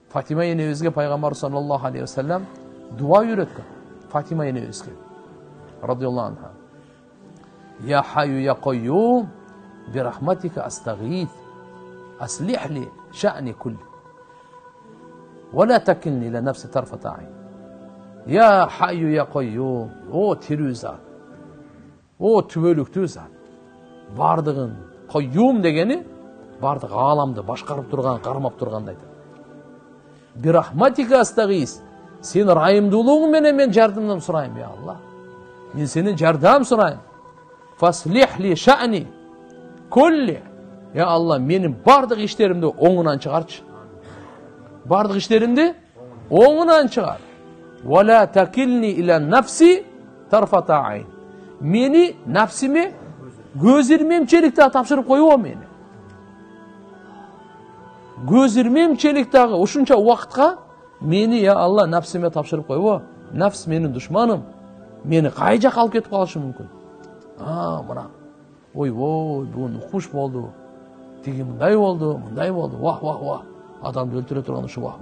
Фатима енебизге пайгамбар саллаллаху алейхи вассалам дуа үйрөткөн. Фатима енебизге радиаллаху анха. Я хайю я кайюм бирахматика астагиф аслих ли ша'ни кулли ولا تكلني إلى نفسي طرفة عين. يا حي يا قيوم. O tiri zat. O tübөлүктүү zat. Бардыгын кайюм дегени бардык ааламды башкарып турган, кармап тургандай. Бирахматика астагис. Сен райымдуулугуң менен мен жардымын сурайм, я Аллах. Мен сенин жардам сурайм. Фаслих ли ша'ни кулли. Ya Allah, менин бардык иштеримди оңунан чыгарчы. Бардык иштеримди оңунан чыгар. Вала такилни иля нафси тарфата айн. Мени нафсиме көз ирмемчеликте тапшырып койбо мени. Көз ирмемчеликтеги ушунча убакытка мени, я Allah, нафсиме тапшырып койбо. Нафс менин душманым. Мени кай жакка алып кетип калышы мүмкүн. Мына. Ойбой, бул укмуш болду. Тиги мындай болду, вах. Адамды өлтүрө турган ушу вах.